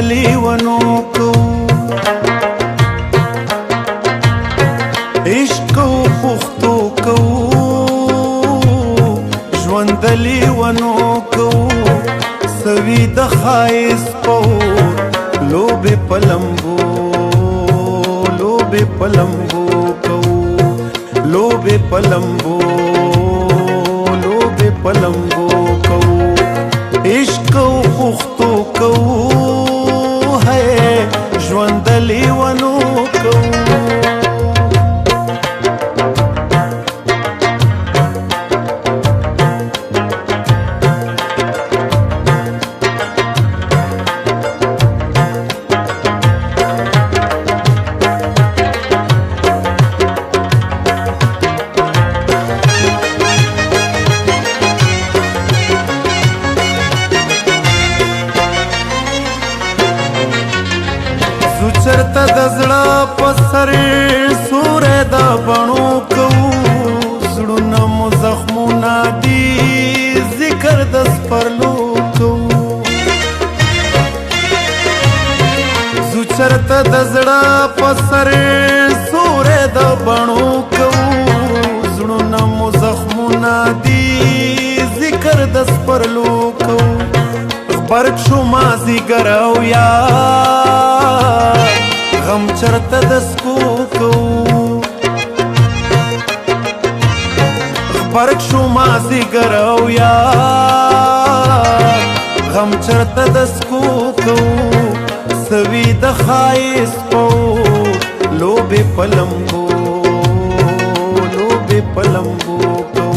لیونو کو عشق کو پختو کو ژوند لیونو کو سوي د خایس پو لوبه پلمبو لوبه پلمبو کو لوبه پلمبو لوبه پلمبو کو عشق کو پختو کو ہے ژوند لیونو کو چرته د زړه په سر سورې د بڼو کوو زړونه مو زخمونه دي ذکر د سپرلو کوو زو چرته د زړه په سر سورې د بڼو کوو زړونه مو زخمونه دي ذکر د سپرلو کوو غبرګ شو مازدیګر او یار غم چرته د سکو کو غبرګ شو مازدیګر او یار غم چرته د سکو کو سوي د خایس پو لوبه پلمبو لوبه پلمبو کو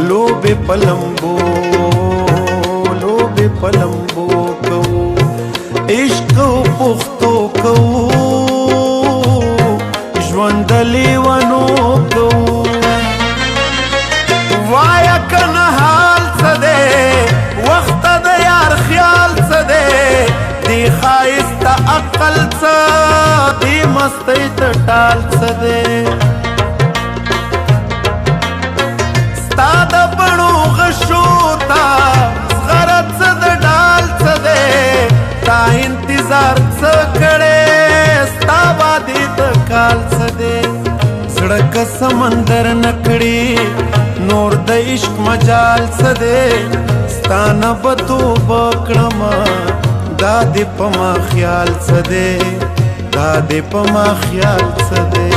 لوبه پلمبو لوبه پلمبو کو عشق کو پختو کو ژوند لیونو کو وایا کنه حال څه دی وخت د یار خیال څه دی دی ښایسته عقل څه دی مستۍ ته ټال څه دی ستا د بڼو غشو ته زغره څه د ډال څه دی تا انتظار څه کړې ستا وادي د کال څه دی زړه که سمندر نکړي نور د عشق مجال څه دی ستا نه به توبه کړمه دا دې په ما خیال څه دی دا دې په ما خیال څه دی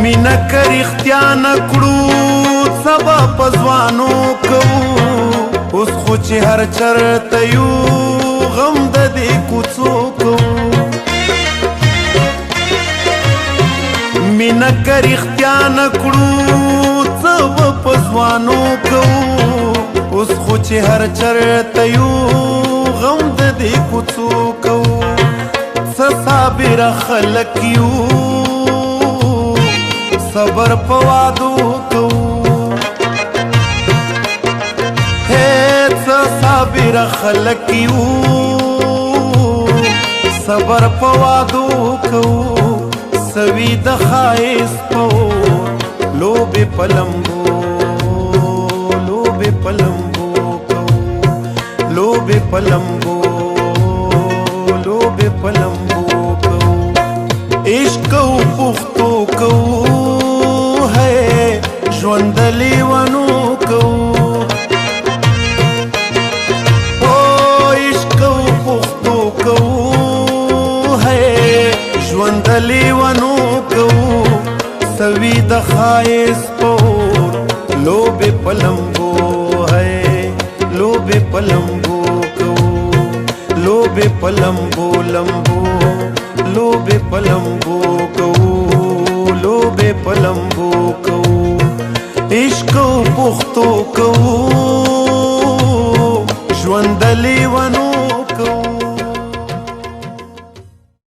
مینا کر اختیار نکړو سبا پزوانو کو اوس خو چې هر چرته یو غم د دې کوڅو کو مینا کر اختیار نکړو سبا پزوانو کو اوس خو چې هر چرته یو غم د دې کوڅو کو صابر خلق یو صبر پوادو کو هیڅ صابر خلق یو صبر پوادو کو سوي د خایس پو لوبه پلمبو لوبه پلمبو کو لوبه پلمبو لوبه پلمبو کو عشق کو پختو کو ژوند لیونو کو او عشق کو پختو کو ہے ژوند لیونو کو سوي د خایس پو لوبه پلمبو ہے لوبه پلمبو کو لوبه پلمبو لمبو لوبه پلمبو کو لوبه پلمبو کو عشق کو پختو کو ژوند لیونو